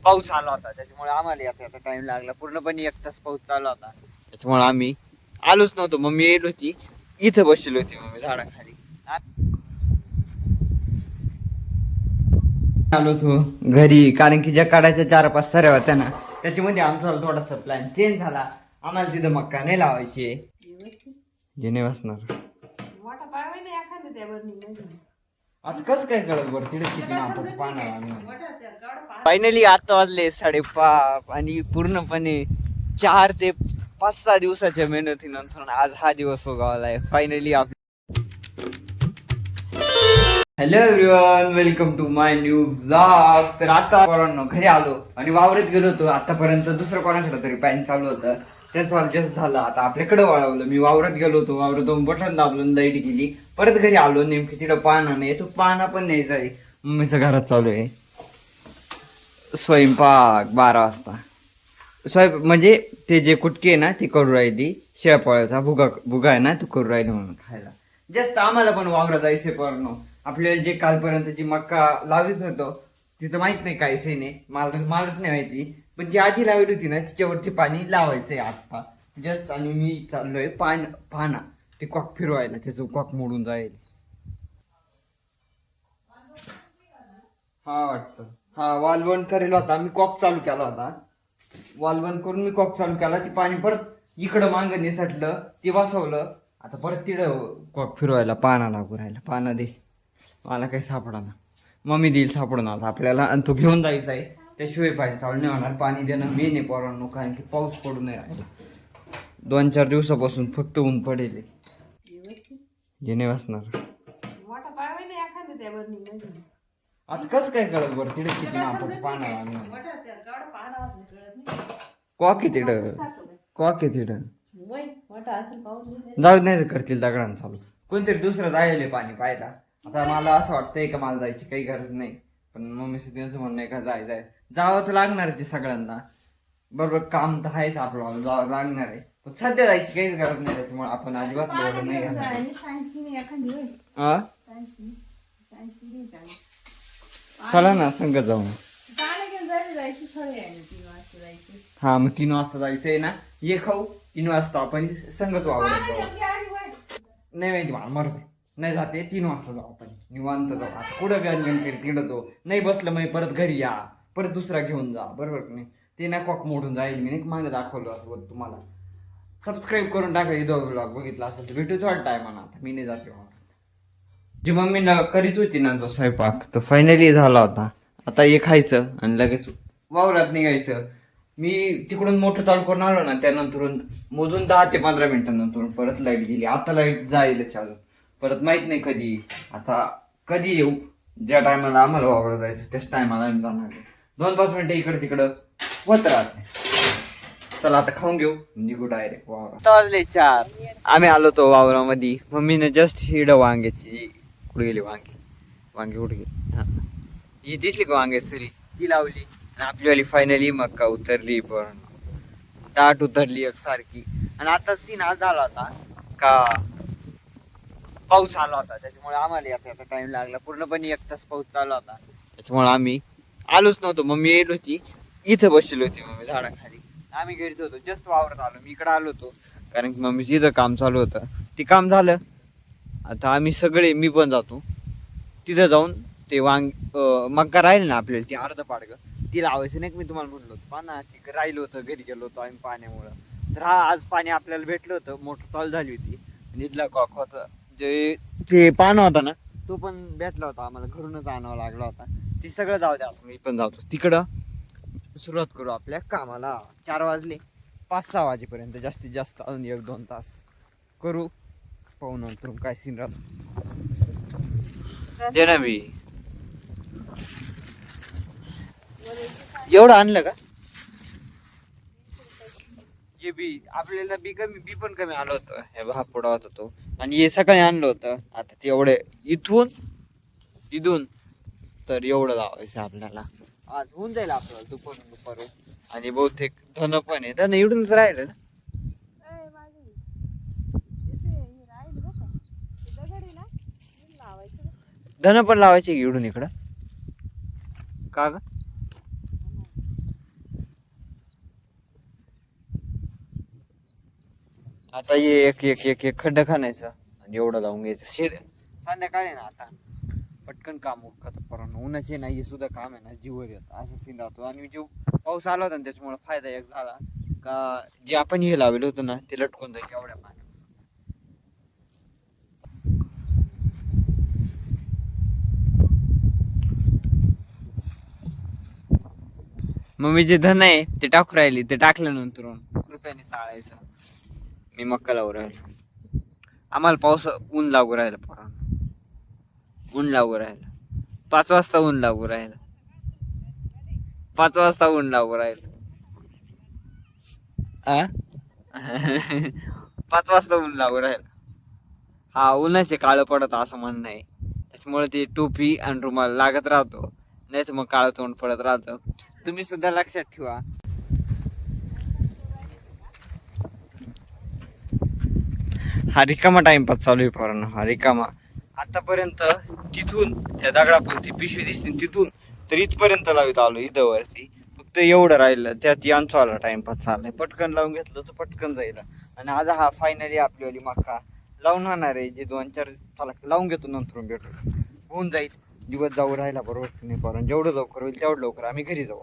पाऊस आला होता त्याच्यामुळे आम्हाला याचा टाइम लागला. पूर्णपणे 1 तास पाऊस चालू होता त्याच्यामुळे आम्ही आलोच नव्हतो. मम्मी येत होती इथं बसलेली होती मम्मी झाडाखाली. आलो होतो घरी कारण की ज्या काढायच्या 4-5 सऱ्या होत्या ना त्याच्यामध्ये आमचा थोडासा प्लॅन चेंज झाला. आम्हाला तिथं मक्का नाही लावायची हे नाही बसणार. आता कसं काय कळत बरं तिथे किती मापाचं पाणी. फायनली आता वाजले 5:30 आणि पूर्णपणे 4 ते 5-6 दिवसाच्या मेहनतीनंतर आज हा दिवस उगवलाय finally. Hello everyone, welcome to my new blog. तर आता पोरांनो घरी आलो आणि वावरत गेलो होतो. आतापर्यंत दुसरं कोणाकडे तरी पॅन चालू होतं त्याच वाल जस्ट झालं. आता आपल्याकडे वळवलं. मी वावरत गेलो होतो, वावरातून बटन दाबलं, लाईट गेली. परत घरी आलो, नेमकी तिथं पाना नाही, तो पाना पण नाही जाई. मम्मीचं घरात चालू आहे स्वयंपाक 12 वाजता. म्हणजे ते जे कुटकी आहे ना ती करू राहिली, शेळपोळ्याचा भुगा आहे ना तो करू राहिली म्हणून खायला. जस्ट आम्हाला पण वावरात जायचे पोरांनो. आपल्याला जे कालपर्यंत जी मक्का लावत होतो तिथं माहित नाही काय सीन आहे, मलाच नाही माहिती. पण जी आधी लावली होती ना तिच्यावरती पाणी लावायचंय आता जस्ट. आणि मी चाललोय पाना ते कॉक फिरवायला, त्याचं कॉक मोडून जाईल. हा वाटतं हा वाल बंद करेल होता मी, कॉक चालू केला होता. वाल बंद करून मी कॉक चालू केला, ती पाणी परत इकडं मागं निसटलं, ते बसवलं. आता परत तिकडं कॉक फिरवायला पाना लागू राहिला. पाना दे मला काही सापडा ना. मम्मी देईल सापडून आता आपल्याला आणि तो घेऊन जायचा आहे. त्याशिवाय पाणी चालू नाही होणार. पाणी देणं मेन आहे पोरांनो, कारण की पाऊस पडू नाही राहिला. 2-4 दिवसापासून फक्त ऊन पडेल. घेणे वाचणार. आता कसं काय कळत बरं तिकडे किती मापाचं पाणी आहे. कॉक आहे तिकडं, कॉक आहे तिकडं. जाऊ नाही करतील दगडांना चालू. कोणतरी दुसरं जायले पाणी पाहायला. आता मला असं वाटतंय का मला जायची काही गरज नाही, पण मम्मीचं त्यांचं म्हणणं आहे का जावं तर लागणारच आहे सगळ्यांना. बरोबर काम तर आहेच आपलं, जावं लागणार आहे. पण सध्या जायची काहीच गरज नाही, त्याच्यामुळे आपण अजिबात लोड नाही घालणार. चला ना संगत जाऊ. हा मग 3 वाजता जायचंय ना, ये खाऊ 3 वाजता आपण संगत वावरत नाही माहिती मला मरते नाही जाते. 3 वाजता जाऊ आपण निवांत जाऊ. आता कुठं गणगण करीत तिकडं तो नाही बसलं मग परत घरी या, परत दुसरा घेऊन जा. बरोबर की नाही? ते ना कॉक मोडून जाईल. मी नाही मागे दाखवलं असं तुम्हाला. सबस्क्राईब करून टाका. इथं ब्लॉग बघितला असेल तर भेटू थोडा टायमानं. आता मी नाही जाते. जी मम्मी करीत होती ना तो स्वयंपाक तो फायनली झाला होता. आता हे खायचं आणि लगेच वावरात निघायचं. मी तिकडून मोटर चालू करून आलो ना त्यानंतर मोजून 10 ते 15 मिनिटांनंतर परत लाईट गेली. आता लाईट जाईलच अजून, परत माहित नाही कधी. आता कधी येऊ, ज्या टायमाला आम्हाला वावरात जायचं त्याच टायमाला आम्ही जाणार. 2-5 मिनिटं इकडं तिकडं होत राहत नाही. चला आता खाऊन घेऊ, निघू डायरेक्ट वावरात. आता वाजले 4. आम्ही आलो तो वावरामध्ये. मम्मीने जस्ट हिड वांग्याची कुठे गेली वांगी कुठे गेली. हा ही दिसली का वांगे सरी ती लावली आणि आपलीवाली फायनली मक्का उतरली. पण दाट उतरली एकसारखी. आणि आता सीन आज झाला होता का पाऊस आला होता त्याच्यामुळे आम्हाला याचा टाइम लागला. पूर्णपणे 1 तास पाऊस चालू होता त्याच्यामुळे आम्ही आलोच नव्हतो. मम्मी येत होती इथं बसलेली होती मम्मी झाडाखाली. आम्ही घरीच होतो. जस्ट वावरत आलो. मी इकडे आलो होतो कारण की मम्मीचं इथं काम चालू होतं. ते काम झालं. आता आम्ही सगळे, मी पण जातो तिथं जाऊन ते मक्का राहील ना आपल्याला ती अर्ध पाडगं ती लावायचं नाही. मी तुम्हाला म्हटलं होतं पाना ती राहिलं होतं, घरी गेलो होतो आम्ही पाण्यामुळं. तर हा आज पाणी आपल्याला भेटलं होतं. मोटर चालू झाली होती आणि इथला कॉक होता जे ते पानं होता ना तो पण भेटला होता आम्हाला. घरूनच आणावा लागला होता. ती सगळं जाऊ द्या. मी पण जातो तिकडं. सुरुवात करू आपल्या कामाला. 4 वाजले, 5-6 वाजेपर्यंत जास्तीत जास्त अजून 1-2 तास करू. पाहू नंतर काय सीन राहतो. दे ना मी एवढं आणलं का? हे बी आपल्याला बी पण कमी आलं होतं. हे हा पुढा होता तो. आणि हे सकाळी आणलं होतं. आता ते एवढे इथून तर एवढं लावायचं आपल्याला. आज होऊन जाईल आपल्याला दुपारून. आणि बहुतेक धन पण आहे. धन इकडूनच राहिलं ना. धन पण लावायचे इकडून इकडं का ग? आता ये एक एक एक एक खड्डा खाणायचं आणि एवढं लावून घ्यायचं. संध्याकाळी ना आता पटकन काम उरकत, परंतु उन्हाचे नाही सुद्धा काम आहे ना जीवर येतं असं सीन राहतो. आणि जो पाऊस आला होता ना त्याच्यामुळे फायदा एक झाला का जे आपण हे लावलं होतं ना ते लटकून जाईल एवढ्या पाण्यात. मग मी जे धन आहे ते टाकू राहिली, ते टाकल्यानंतर कृपयाने चाळायचं. मी मक्का लावू राहिलो. आम्हाला पाऊस ऊन लागू राहिलं, ऊन लागू राहिलं. 5 वाजता ऊन लागू राहिलं. 5 वाजता ऊन लागू राहिलं. 5 वाजता ऊन लागू राहिलं. हा उन्हाचे काळं पडत असं म्हणणं आहे. त्याच्यामुळे ते टोपी आणि रुमाल लागत राहतो, नाही तर मग काळं तोंड पडत राहतं. तुम्ही सुद्धा लक्षात ठेवा. हा रिकामा टाइमपास चालू आहे पोरांनो, हा रिकामा. आतापर्यंत तिथून त्या दगडापोती पिशवी दिसते तिथून तर इथपर्यंत लावत आलो इथं वरती. फक्त एवढं राहिलं त्यात यांचा आला टाइमपास चाललाय. पटकन लावून घेतलं तर पटकन जाईल. आणि आज हा फायनली आपली मक्का लावून होणार आहे. जे 2-4 चला लावून घेतो, नंतर भेटू, होऊन जाईल. दिवस जाऊ राहिला बरोबर नाही पोरांनो. जेवढं लवकर होईल तेवढं लवकर आम्ही घरी जाऊ.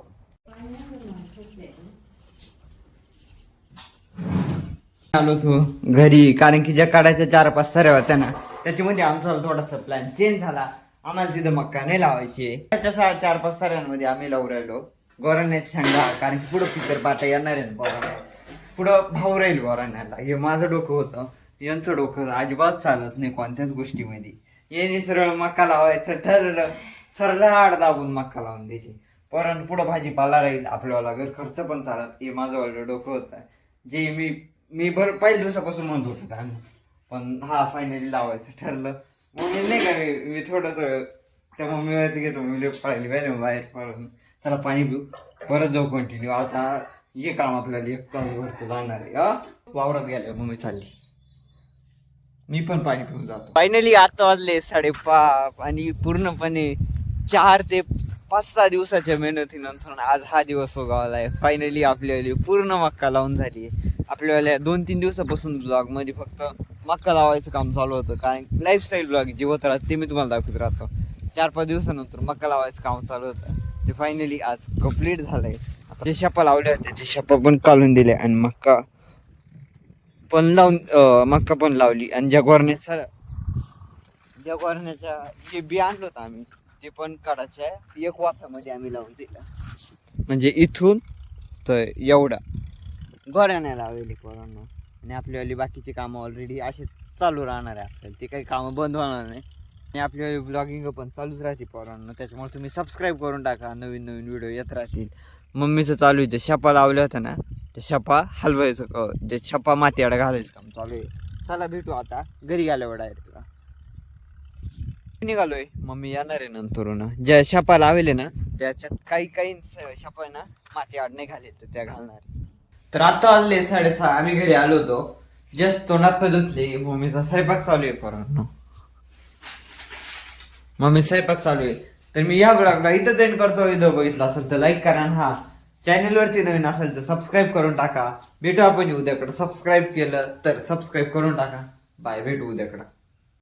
आलो तो घरी, कारण की ज्या काढायच्या 4-5 सऱ्या होत्या ना त्याच्यामध्ये आमचा थोडासा प्लॅन चेंज झाला. आम्हाला तिथं मक्का नाही लावायची. त्याच्या 4-5 सऱ्यांमध्ये आम्ही लावून राहिलो गोराण्याच्या शेंगा, कारण की पुढं पिकर पाटा येणार आहे ना पोरांना, पुढं भाऊ राहील गोराण्याला. हे माझं डोकं होतं, यांचं डोकं अजिबात चालत नाही कोणत्याच गोष्टीमध्ये. यांनी सरळ मक्का लावायचं ठरलं, सरळ आड दाबून मक्का लावून दिली. पोरांना पुढं भाजीपाला राहील, आपल्याला घर खर्च पण चालत. हे माझं वालं डोकं होतं, जे मी पहिल्या दिवसापासून म्हणत होतो त्यांना. पण हा फायनली लावायचं ठरलं. मम्मी नाही का, मी थोडस त्या मम्मीवरती घेतो. मम्मी पळाली पाहिजे बाहेर पळून, चला पाणी पिऊ, परत जाऊ कंटिन्यू. आता हे काम आपल्याला 1 तास भरतो जाणार आहे. वावरात गेल्या मम्मी चालली, मी पण पाणी पिऊन जातो. फायनली आता वाजले 5:30 आणि पूर्णपणे 4 ते 5-6 दिवसाच्या मेहनतीनंतर आज हा दिवस उगवलाय. फायनली आपल्याला पूर्ण मक्का लावून झाली. आपल्याला 2-3 दिवसापासून ब्लॉग मध्ये फक्त मक्का लावायचं काम चालू होतं, कारण लाईफस्टाईल ब्लॉग जे होत राहत ते मी तुम्हाला दाखवत राहतो. 4-5 दिवसानंतर मक्का लावायचं काम चालू होतं, ते फायनली आज कम्प्लीट झालंय. जे शपा लावले होते ते शपा पण काढून दिले आणि मक्का पण लावली. आणि ज्या गोरण्याच्या जे बी आणलं होतं आम्ही ते पण काढायच्या 1 वाफ्यामध्ये आम्ही लावून दिलं. म्हणजे इथून तर एवढा गोऱ्याने लावलेली पोरांना. आणि आपल्यावाली बाकीची कामं ऑलरेडी असे चालू राहणार आहे आपल्याला, ते काही कामं बंद होणार नाही. आणि आपल्यावाली ब्लॉगिंग पण चालूच राहते पोरांना. त्याच्यामुळे तुम्ही सबस्क्राईब करून टाका, नवीन नवीन व्हिडिओ येत राहतील. मम्मीचं चालू आहे, जे शपा लावल्या होत्या ना ते शपा हलवायचं, जे शपा माती आडा घालायचं काम चालू आहे. चला भेटू आता घरी गेल्यावर डायरेक्ट. निघालोय, मम्मी येणार आहे नंतर. ज्या शपा लावले ना त्याच्यात काही शपा ना माती आड नाही घाले तर त्या घालणार. तर आता वाजले 6:30, आम्ही घरी आलो होतो. जस्ट तोंडात धुतले, मम्मीचा स्वयंपाक चालू आहे पोरांनो. मम्मी स्वयंपाक चालू आहे. तर मी या ब्लॉगला इथं एंड करतो. व्हिडिओ बघितला असेल तर लाईक करा. हा चॅनल वरती नवीन असेल तर सबस्क्राईब करून टाका. भेटू आपण उद्याकडे. सबस्क्राईब केलं तर सबस्क्राईब करून टाका. बाय, भेटू उद्याकडे.